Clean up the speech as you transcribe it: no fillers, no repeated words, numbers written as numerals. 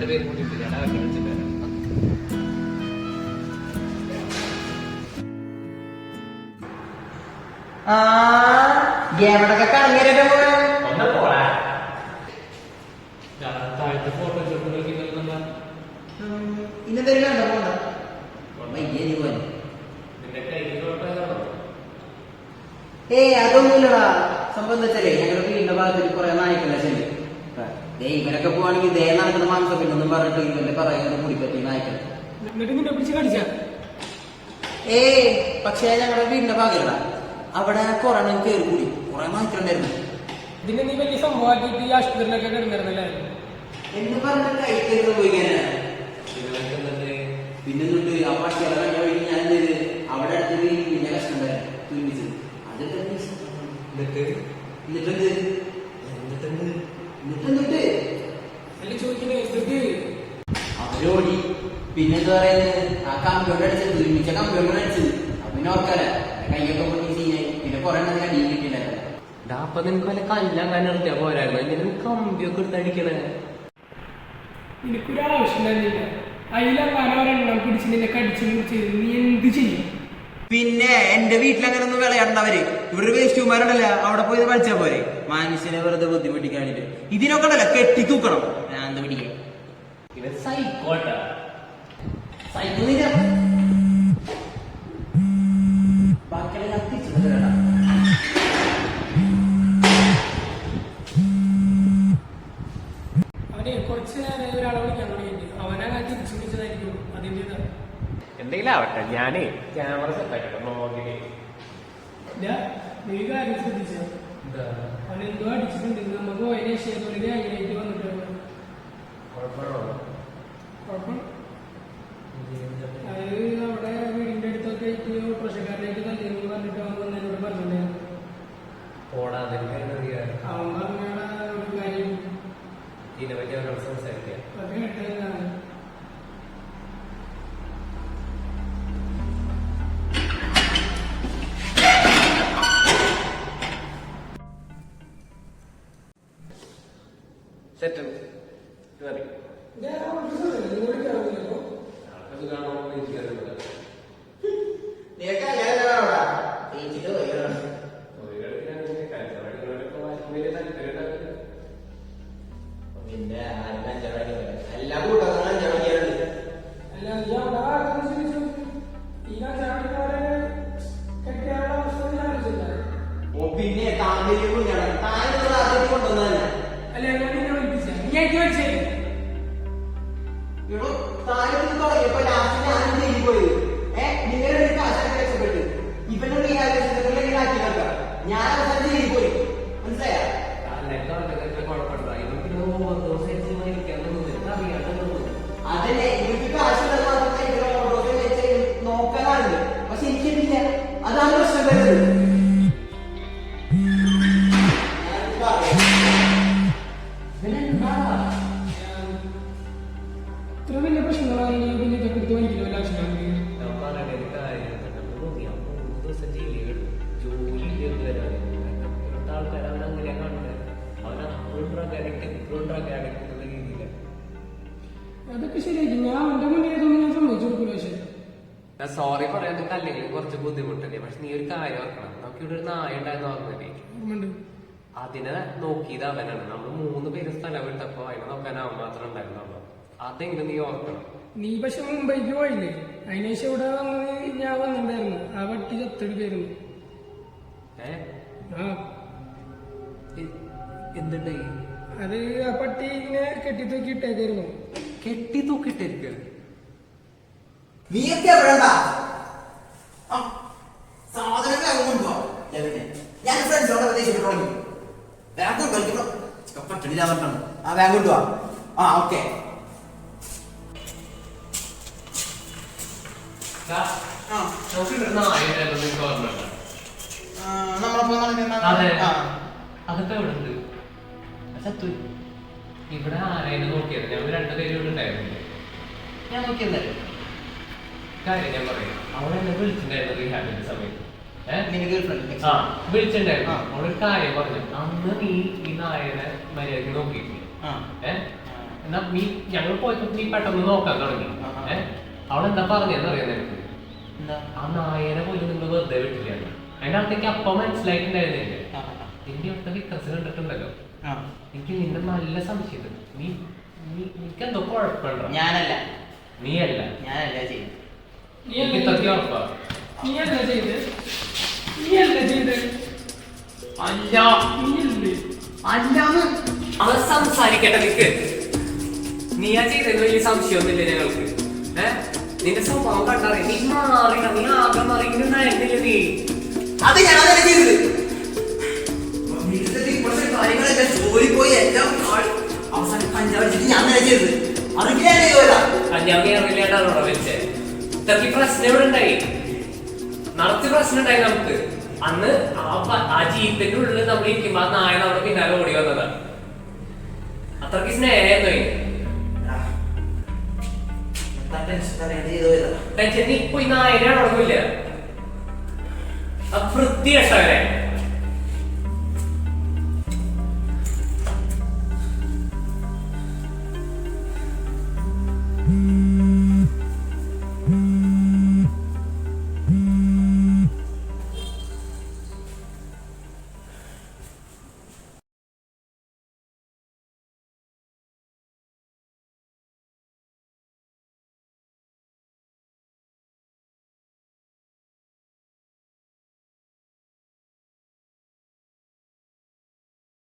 പേര് കൂട്ടിട്ട് ഞാൻ അവർക്ക് വിളിച്ചിട്ട് വരാം. എവിടൊക്കെ കറങ്ങിയൊക്കെ പോയോ? താഴത്തെ ഫോട്ടോ ഇന്നെന്തെങ്കിലും കണ്ടോ? പോണ്ട നിന്റെ കയ്യിൽ ഫോട്ടോ ഏതാണോ? അതൊന്നുമില്ലടാ. സംഭവം എന്താ വെച്ചാലേ ഞങ്ങളുടെ വീടിന്റെ ഭാഗത്തിൽ കുറെ നായ്ക്കളെ ശരി. ഇവരൊക്കെ പോവാണെങ്കിൽ ദേ നടക്കുന്ന മാംസപ്പിന്നൊന്നും പറഞ്ഞിട്ട് ഇവന്റെ പറയുന്നത് കുടിപ്പറ്റി നായ്ക്കൾ. പക്ഷേ ഞങ്ങളുടെ വീടിന്റെ ഭാഗമല്ല, അവിടെ കുറെ കയറി കൂടി കുറെ നായ്ക്കളുണ്ടായിരുന്നു. ഇതിന്റെ നീ വലിയ സംഭവമാക്കിയിട്ട് ഈ ആശുപത്രിയിലൊക്കെ കിടന്നിരുന്നല്ലേ? എന്ന് പറഞ്ഞ കൈക്കരുത് പോയിക്കാനാ. പിന്നെ തൊട്ട് ആ പട്ടികളെ കണ്ട വഴി ഞാൻ എന്ത് ചെയ്ത് അവിടെ അടുത്തൊരു പിന്നെ കഷ്ണം വരാൻ തുന്നിച്ചത്. അവരോടി പിന്നെന്താ പറയുന്നത്, ആ കമ്പ്യൂട്ടർ അടിച്ചത് തുരുമിച്ച കമ്പ്യൂട്ടർ അടിച്ചത്. പിന്നെ ഓർക്കാല കയ്യൊക്കെ പൊട്ടി ചെയ്യാൻ പിന്നെ കുറെ എണ്ണം അടിയിൽ കിട്ടിയിട്ടുണ്ടായിരുന്നു. അപ്പൊ നിനക്ക് വല്ല കല്ലാൻ നിർത്തിയാ പോരായിരുന്നു. ഇങ്ങനെ കമ്പിയൊക്കെ എടുത്ത് അടിക്കണേ. എനിക്കൊരാവശ്യം തന്നെയില്ല. അതിലെങ്ങാനോരെണ്ണം പിടിച്ച് നിന്നെ കടിച്ചു മുറിച്ച് നീ എന്ത് ചെയ്യും? പിന്നെ എന്റെ വീട്ടിൽ അങ്ങനെ ഒന്നും വിളയാണ്ടവര് ഇവിടെ വേസ്റ്റുമാരുണ്ടല്ലോ, അവിടെ പോയി കളിച്ചാ പോരെ. മനുഷ്യനെ വെറുതെ ബുദ്ധിമുട്ടിക്കാണിട്ട് ഇതിനൊക്കെ ഉണ്ടല്ലോ കെട്ടി തൂക്കണം. ഞാൻ എന്താ പിടിക്കാൻ ഇവൻ സൈക്കോട്ടാ. സൈക്കിളില്ല ബാക്കിയുള്ള കത്തിച്ചു. അവനെ കുറച്ച് നേരം ഒരാളെ വിളിക്കാൻ തുടങ്ങിയിട്ട് അവനങ്ങനെ തിരിച്ചു വിളിച്ചതായിരിക്കും അതിൻ്റെതാണ്. എന്തെങ്കിലും ആവട്ടെ, ഞാനേ ക്യാമറ സെറ്റാക്കട്ടെ നോക്കിലേ. നീ കാര്യം ശ്രദ്ധിച്ചോ? അവനെന്തോ അടിച്ചിട്ടുണ്ട്. നമുക്ക് പോയതിനു ശേഷം അതിനായിട്ട് വന്നിട്ടുണ്ട്. കുഴപ്പമാണോ? കുഴപ്പം അത് അവിടെ വീടിന്റെ അടുത്തൊക്കെ ആയിട്ട് ഓട്ടോറിക്ഷക്കാരനായിട്ട് കല്യാണം പറഞ്ഞിട്ട് അവൻ വന്നതിനോട് പറഞ്ഞിട്ടുണ്ടായിരുന്നു. അവൻ പറഞ്ഞ ഒരു കാര്യം ഇതിനെപ്പറ്റി അവരോട് സംസാരിക്കാം. അത് കേട്ടതാണ്. സെറ്റ് പിന്നെ എല്ലാ കൂട്ടങ്ങളും അഞ്ചാണിക്കാറുണ്ട്. അല്ല നീ അവിടെ ആലോചിച്ചു ഈ കെട്ടിയാളുടെ അവസ്ഥ ഞാൻ ആലോചിച്ചില്ല. പിന്നെ താല്പര്യം താങ്കൾ കൊണ്ടുവന്നതന്നെ അല്ല നിന്നെ വിളിപ്പിച്ച നീ ആയിട്ട് വിളിച്ചേ. ഇവിടെ താരത്തിൽ തുടങ്ങിയപ്പോ ലാസ്റ്റ് ഞാനും ജയിലിൽ പോയത്. നിങ്ങളുടെ കാശൊക്കെ രക്ഷപ്പെട്ട് ഇവന്റെ റീഹാബിലിറ്റേഷൻ ആക്കി നോക്കാം. ഞാൻ അവസാനം ജയിലിൽ പോയി. മനസ്സിലായോ? അതന്നെ ഇവർക്ക് കാശുള്ളത് മാത്രമേ നോക്കാനാണ്. പക്ഷെ എനിക്കില്ല. അതാണ് പ്രശ്നം വരുന്നത്. ഇത്ര വലിയ പ്രശ്നങ്ങളാണെങ്കിൽ പിന്നെ ഇതൊക്കെ എടുത്ത് വലിക്കില്ല വല്ല ആവശ്യമാണ്. അതൊക്കെ ശരിയായിരിക്കും. ഞാൻ എന്റെ മുന്നിൽ ഇതൊന്നും ഞാൻ സമ്മതിച്ചു കൊടുക്കില്ല. പക്ഷേ സോറി പറയാനൊക്കെ അല്ലെങ്കിൽ കുറച്ച് ബുദ്ധിമുട്ടല്ലേ. പക്ഷെ നീ ഒരു കാര്യം ഓർക്കണം, നമുക്ക് ഇവിടെ ഒരു നായ ഉണ്ടായെന്ന് ഓർമ്മയില്ലേ? ഓർമ്മയുണ്ട്. അതിനെ നോക്കിയത് അവനാണ്. നമ്മൾ 3 പേര് സ്ഥലം വിട്ടപ്പോ അതിനെ നോക്കാൻ അവൻ മാത്രം ഉണ്ടായിരുന്നുള്ളൂ. അതെങ്കിലും നീ ഓർക്കണം. നീ പക്ഷെ മുംബൈക്ക് പോയില്ലേ? അതിനുശേഷം ഇവിടെ വന്നത് ഞാൻ വന്നിട്ടുണ്ടായിരുന്നു. ആ വട്ടി ചത്തെടുക്കായിരുന്നു. എന്തുണ്ടായി? അത് ആ പട്ടി ഇങ്ങനെ കെട്ടിത്തൂക്കി ഇട്ടേക്കായിരുന്നു. കെട്ടി തൂക്കിട്ടിരിക്കുക. നീയൊക്കെ എവിടെണ്ടാ സാധനങ്ങൾ കൊണ്ടുപോ. ഞാൻ ഫ്രണ്ട്സോടെ പ്രദേശിച്ചിട്ടുള്ളൂ. ബാങ്ക് കളിക്കണോ പട്ടിണില്ല പറഞ്ഞാണ്. ആ ബാങ്ക് കൊണ്ടുപോവാ. ഓക്കെ. അതൊക്കെ ഇവിടെ ഉണ്ട്. സത്തു ഇവിടെ ആരായിരുന്നു നോക്കിയത്? ഞങ്ങൾ 2 പേരും ഇവിടെ ഉണ്ടായിരുന്നില്ലേ? ഞാൻ നോക്കിയതല്ലേ. കാര്യം ഞാൻ പറയാം. അവളെന്നെ വിളിച്ചിട്ടുണ്ടായിരുന്നു റീഹാബിന്റെ സമയത്ത്. വിളിച്ചിട്ടുണ്ടായിരുന്നു. അവളൊരു കാര്യം പറഞ്ഞു. അന്ന് നീ ഈ നായനെ മര്യാദക്ക് നോക്കിയിട്ടില്ല. എന്നാ നീ ഞങ്ങൾ പോയപ്പോ നീ പെട്ടെന്ന് നോക്കാൻ തുടങ്ങി. അവളെന്താ പറഞ്ഞെന്ന് അറിയാൻ നിനക്ക്? ആ നായനെ പോലും നിങ്ങൾ വെറുതെ വിട്ടില്ല. അതിന്റെ അകത്തേക്ക് അപ്പം മനസ്സിലായിട്ടുണ്ടായിരുന്നില്ല. നിന്റെ ഒട്ട വിക്രസ് കണ്ടിട്ടുണ്ടല്ലോ. എനിക്ക് നിന്റെ നല്ല സംശയം. എനിക്കെന്തോ കുഴപ്പമുണ്ടോ? ഞാനല്ല നീയല്ല ചെയ്യും. എനിക്ക് ഇത്രയ്ക്ക് ഉറപ്പാ. നീയല്ല ചെയ്ത് അല്ല അവൻ സംസാരിക്കട്ടെ. നിക്ക് നീയാ ചെയ്തത് വലിയ സംശയമൊന്നുമില്ല ഞങ്ങൾക്ക്. നിന്റെ സ്വഭാവം കണ്ടറിയ. നീ മാറിയ നീ ആകെ മറിയുന്നുണ്ടായിരുന്നില്ല. നീ അത് ഞാനല്ല ചെയ്തത്. കാര്യങ്ങളൊക്കെ ജോലി പോയി എല്ലാം അവസാനം കഞ്ചാവടിച്ചിട്ട് ഞാൻ തന്നെ ചെയ്തത്. കഞ്ഞാവ് കയറില്ലാണ്ടാണോ വെച്ചേ? ഇത്രയ്ക്ക് പ്രശ്നം ഇവിടെ ഉണ്ടായി. നടത്തി പ്രശ്നം ഉണ്ടായി നമുക്ക്. അന്ന് ആ ജീപ്പിന്റെ ഉള്ളിൽ നമ്മൾ ഇരിക്കുമ്പോ ആ നായ നമ്മുടെ പിന്നാലെ ഓടി വന്നതാണ്. അത്രയ്ക്ക് സ്നേഹമായിരുന്നു. നീ ഇപ്പൊ ഈ നായനെ ഉറപ്പില്ല. വൃത്തി കഷ്ടവരെ